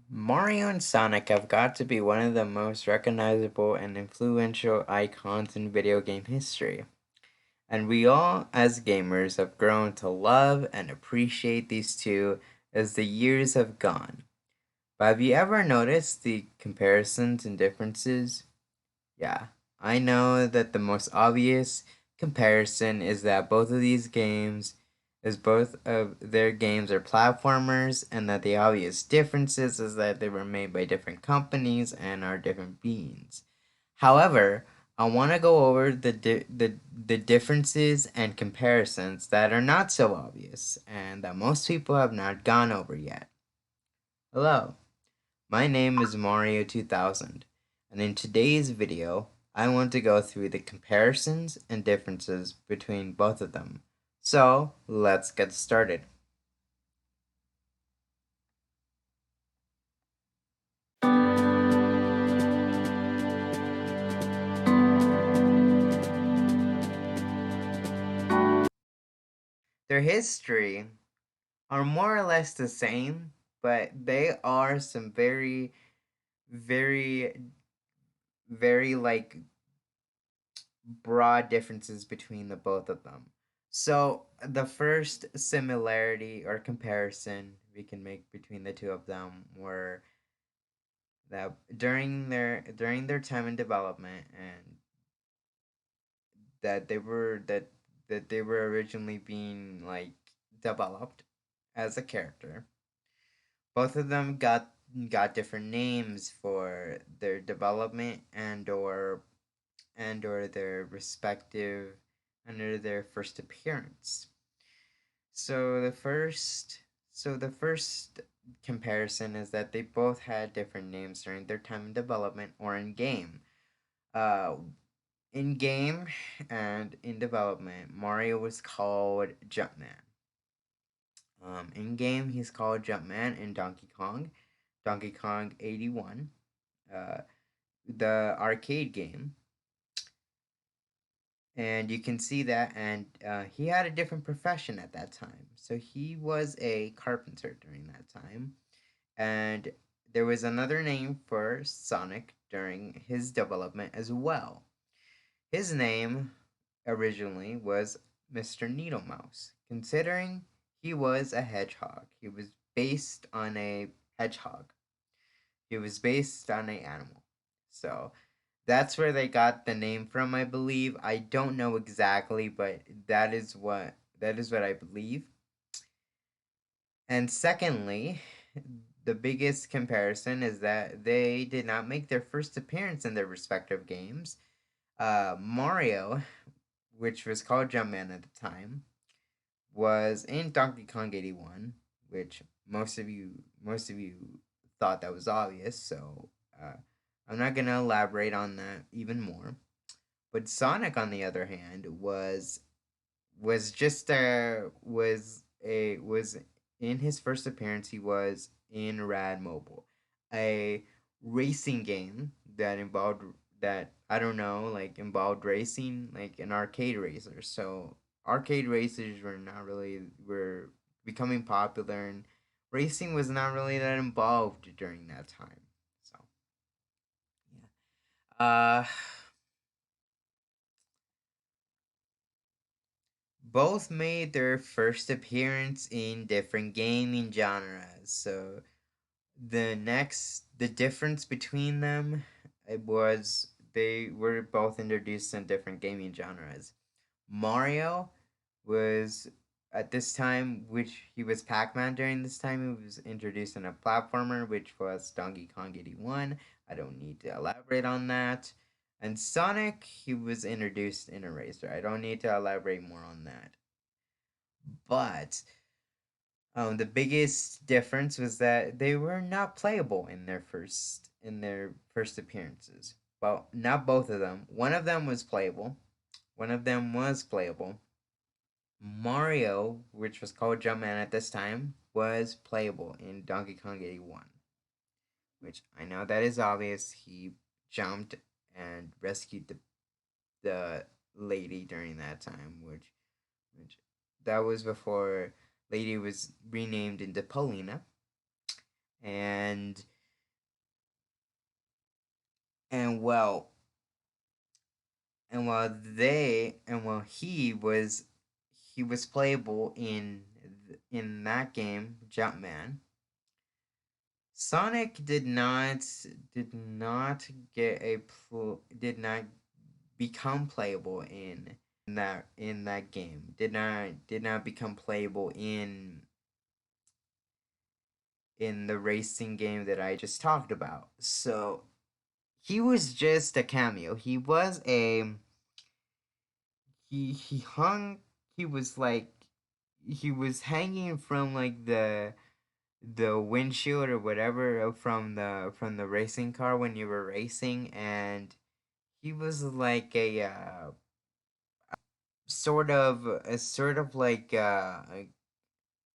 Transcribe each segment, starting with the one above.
Mario and Sonic have got to be one of the most recognizable and influential icons in video game history. And we all, as gamers, have grown to love and appreciate these two as the years have gone. But have you ever noticed the comparisons and differences? Yeah, I know that the most obvious comparison is that both of their games are platformers, and that the obvious differences is that they were made by different companies and are different beings. However, I want to go over the differences and comparisons that are not so obvious and that most people have not gone over yet. Hello, my name is Mario 2000, and in today's video, I want to go through the comparisons and differences between both of them. So, let's get started. Their history are more or less the same, but they are some very, very broad differences between the both of them. So the first similarity or comparison we can make between the two of them were that during their time in development, and that they were originally being developed as a character. Both of them got different names for their development and or their respective under their first appearance. So the first comparison is that they both had different names during their time in development or in game. Uh, in game and in development, Mario was called Jumpman. In game, he's called Jumpman in Donkey Kong 81, uh, the arcade game, and you can see that. And he had a different profession at that time, so he was a carpenter during that time. And there was another name for Sonic during his development as well. His name originally was Mr. Needlemouse, considering he was a hedgehog. He was based on a hedgehog. He was based on an animal. So that's where they got the name from, I believe. I don't know exactly, but that is what I believe. And secondly, the biggest comparison is that they did not make their first appearance in their respective games. Mario, which was called Jumpman at the time, was in Donkey Kong 81, which most of you thought that was obvious, so I'm not gonna elaborate on that even more. But Sonic, on the other hand, was just was in his first appearance. He was in Rad Mobile, a racing game that I don't know, like involved racing, like an arcade racer. So arcade racers were becoming popular, and racing was not really that involved during that time. So yeah. Both made their first appearance in different gaming genres. So the difference between them, it was they were both introduced in different gaming genres. Mario was at this time, which he was Pac-Man during this time, he was introduced in a platformer, which was Donkey Kong 81. I don't need to elaborate on that. And Sonic, he was introduced in a racer. I don't need to elaborate more on that. But the biggest difference was that they were not playable in their first appearances. Well, not both of them. One of them was playable. One of them was playable. Mario, which was called Jumpman at this time, was playable in Donkey Kong 81, which I know that is obvious. He jumped and rescued the lady during that time, which that was before lady was renamed into Paulina. And and well, and while he was playable in that game, Jumpman. Sonic did not get did not become playable in that game. Did not become playable in the racing game that I just talked about. So he was just a cameo. He hung he was like he was hanging from like the windshield or whatever from the racing car when you were racing, and he was like a sort of like a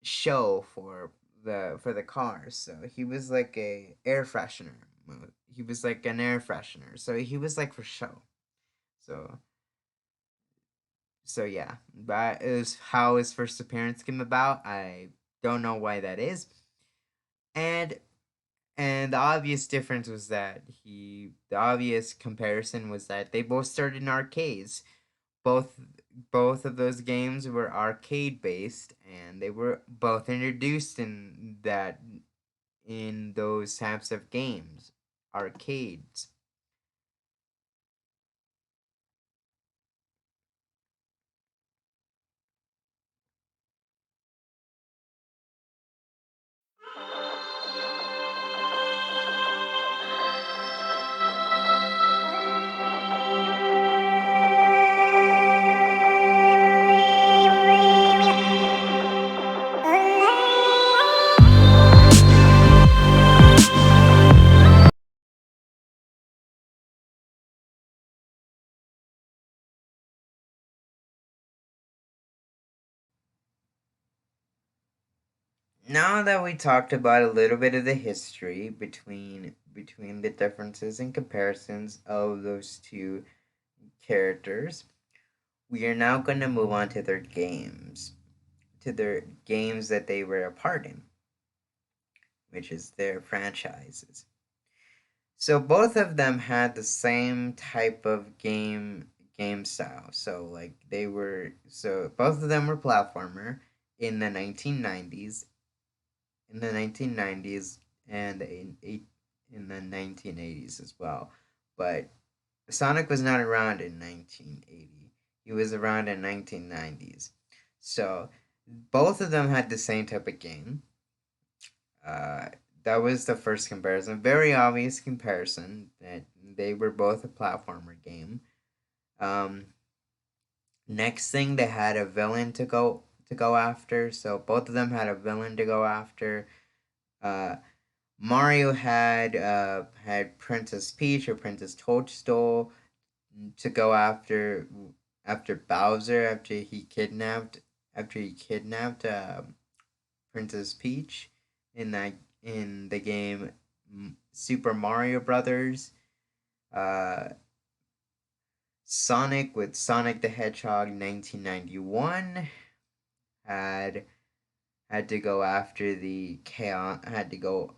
show for the cars. So he was like a air freshener. He was like an air freshener. So he was like for show. So yeah, that is how his first appearance came about. I don't know why that is. And the obvious difference was that the obvious comparison was that they both started in arcades. Both both of those games were arcade based, and they were both introduced in those types of games, arcades. Now that we talked about a little bit of the history between the differences and comparisons of those two characters, we are now going to move on to their games that they were a part in, which is their franchises. So both of them had the same type of game style. So both of them were platformer in the 1990s, in the 1990s and in the 1980s as well. But Sonic was not around in 1980. He was around in 1990s. So both of them had the same type of game. Uh, that was the first comparison. Very obvious comparison that they were both a platformer game. Um, Next thing, they had a villain to go after. So both of them had a villain to go after. Uh, Mario had Princess Peach or Princess Toadstool to go after Bowser after he kidnapped Princess Peach in the game Super Mario Brothers. Uh, Sonic with Sonic the Hedgehog 1991 had had to go after the chaos had to go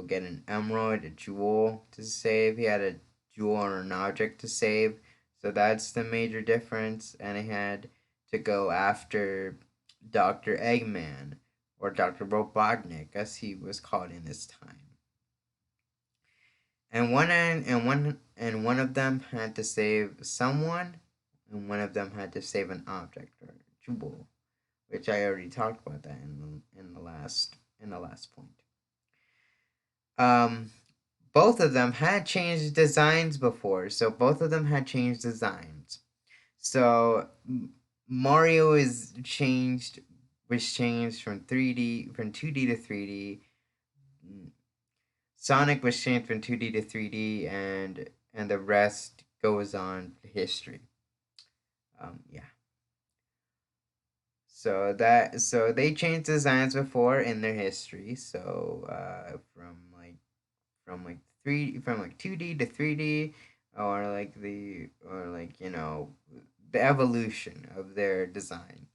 get an emerald, a jewel to save. He had a jewel or an object to save. So that's the major difference. And he had to go after Dr. Eggman or Dr. Robotnik as he was called in his time. And one of them had to save someone, and one of them had to save an object or jewel, which I already talked about that in the last point. Um, both of them had changed designs before, so both of them had changed designs. So Mario is changed was changed from 2D to 3D. Sonic was changed from 2D to 3D, and the rest goes on to history. Yeah. So they changed designs before in their history. So from like 2D to 3D, or the evolution of their design.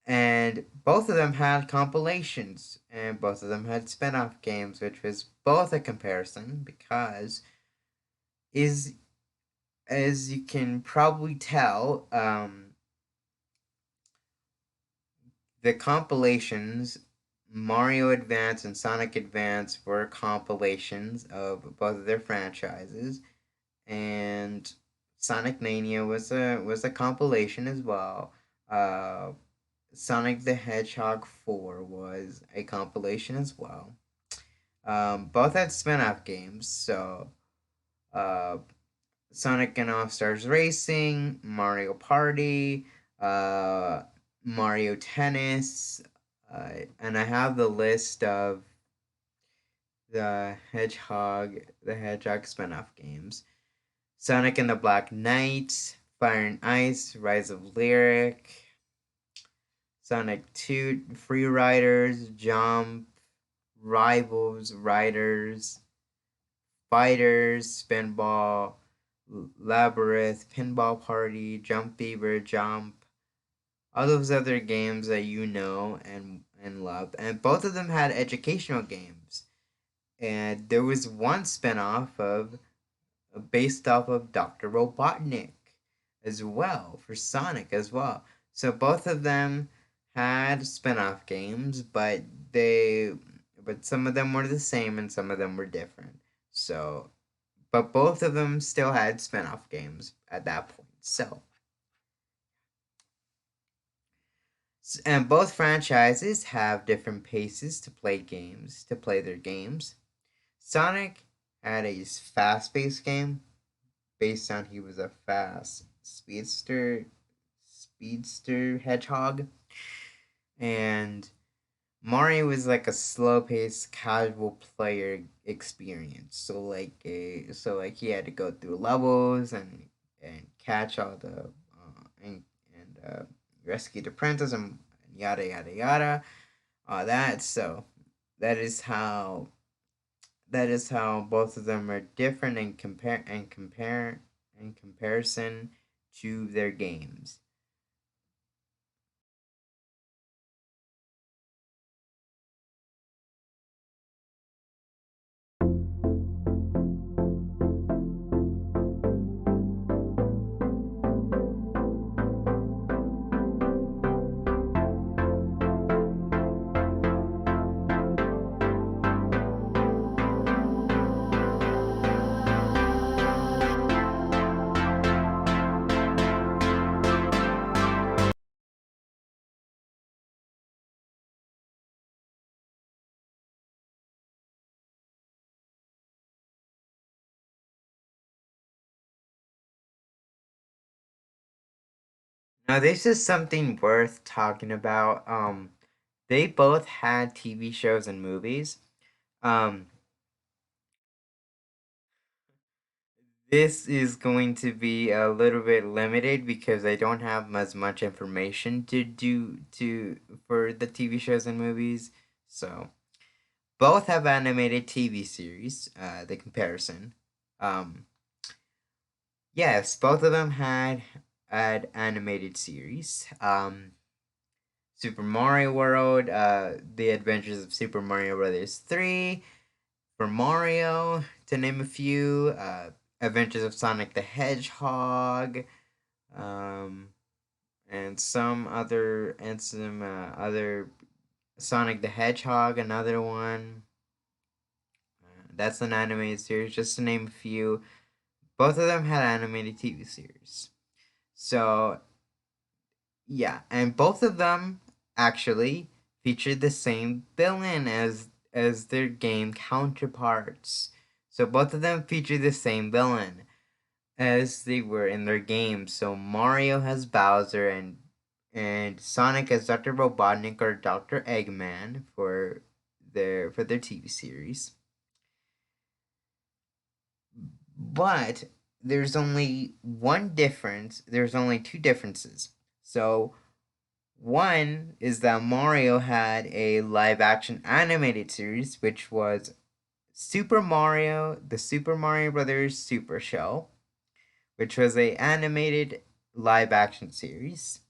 And both of them had compilations, and both of them had spin-off games, which was both a comparison because is as you can probably tell, the compilations Mario Advance and Sonic Advance were compilations of both of their franchises, and Sonic Mania was a compilation as well. Uh, Sonic the Hedgehog 4 was a compilation as well. Both had spin-off games, so uh, Sonic and All Stars Racing, Mario Party, uh, Mario Tennis, and I have the list of the Hedgehog spin-off games. Sonic and the Black Knight, Fire and Ice, Rise of Lyric, Sonic 2, Free Riders, Jump, Rivals, Riders, Fighters, Spinball, Labyrinth, Pinball Party, Jump Fever, Jump, all those other games that you know and love. And both of them had educational games. And there was one spinoff of based off of Dr. Robotnik as well for Sonic as well. So both of them had spin-off games, but some of them were the same and some of them were different. So but both of them still had spin-off games at that point. And both franchises have different paces to play their games. Sonic had a fast-paced game based on he was a fast speedster hedgehog, and Mario was like a slow-paced casual player experience. So he had to go through levels and catch all the and rescue the princess and yada yada yada, all that. So that is how that is how both of them are different in comparison to their games. Now this is something worth talking about. They both had TV shows and movies. Um, this is going to be a little bit limited because I don't have as much information to do to for the TV shows and movies. So both have animated TV series. The comparison. Um, yes, both of them had animated series. Super Mario World, The Adventures of Super Mario Brothers 3, for Mario, to name a few, Adventures of Sonic the Hedgehog, um, and some other Sonic the Hedgehog, another one. That's an animated series, just to name a few. Both of them had animated TV series. So yeah, and both of them actually featured the same villain as their game counterparts. So both of them feature the same villain as they were in their games. So Mario has Bowser and Sonic as Dr. Robotnik or Dr. Eggman for their TV series. But there's only one difference. There's only two differences. So one is that Mario had a live action animated series, which was the Super Mario Brothers Super Show, which was a animated live action series.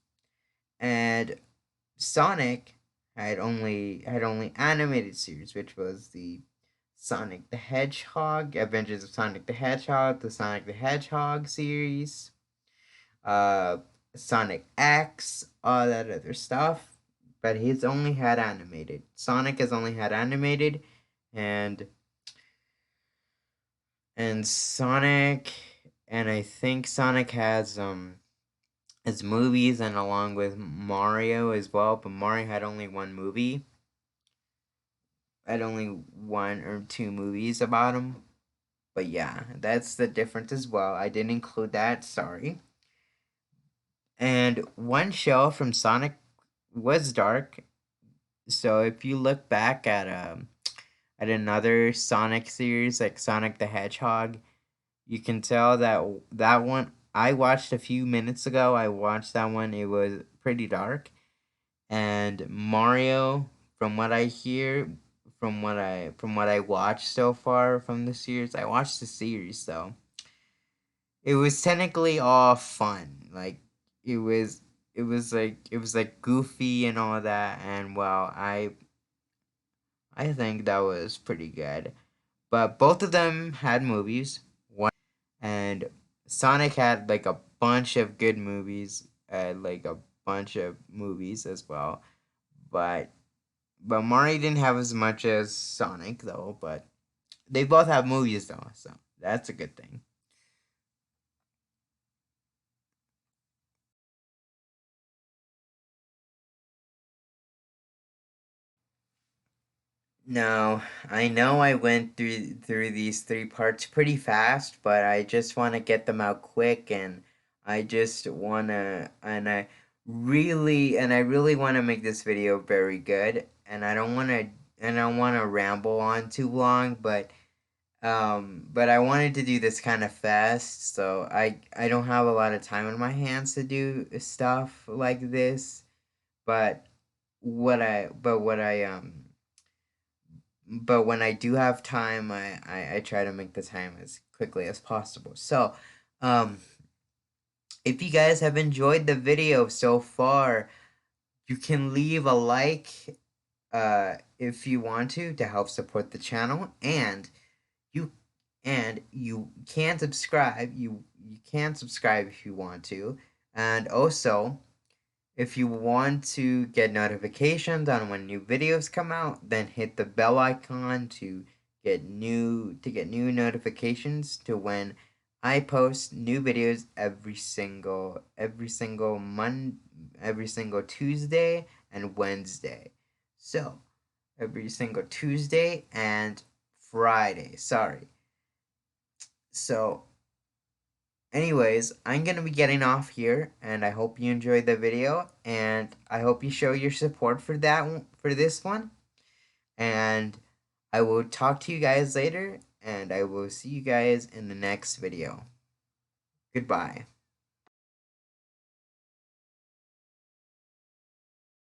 And Sonic had only animated series, which was the Sonic the Hedgehog, Adventures of Sonic the Hedgehog, the Sonic the Hedgehog series, uh, Sonic X, all that other stuff. But he's only had animated. Sonic has only had animated, and Sonic, and I think Sonic has movies, and along with Mario as well. But Mario had only one movie. Had only one or two movies about him. But yeah, that's the difference as well. I didn't include that. Sorry. And one show from Sonic was dark. So if you look back at another Sonic series like Sonic the Hedgehog, you can tell that that one I watched a few minutes ago. I watched that one. It was pretty dark. And Mario, from what I hear, from what I watched so far from the series, I watched the series though. It was technically all fun. Like it was it was like goofy and all that, and well, I think that was pretty good. But both of them had movies. One and Sonic had like a bunch of good movies, like a bunch of movies as well. But Mario didn't have as much as Sonic though, but they both have movies though, so that's a good thing. No, I know I went through these three parts pretty fast, but I just want to get them out quick, and I really want to make this video very good, and I don't want to ramble on too long, but I wanted to do this kind of fast, so I don't have a lot of time on my hands to do stuff like this, but but when I do have time, I try to make the time as quickly as possible. So, um, if you guys have enjoyed the video so far, you can leave a like if you want to help support the channel, you you can subscribe. You can subscribe if you want to, and also if you want to get notifications on when new videos come out, then hit the bell icon to get new notifications to when I post new videos every single Tuesday and Wednesday. So, every single Tuesday and Friday. Sorry. So, anyways, I'm gonna be getting off here, and I hope you enjoyed the video, and I hope you show your support for this one, and I will talk to you guys later, and I will see you guys in the next video. Goodbye.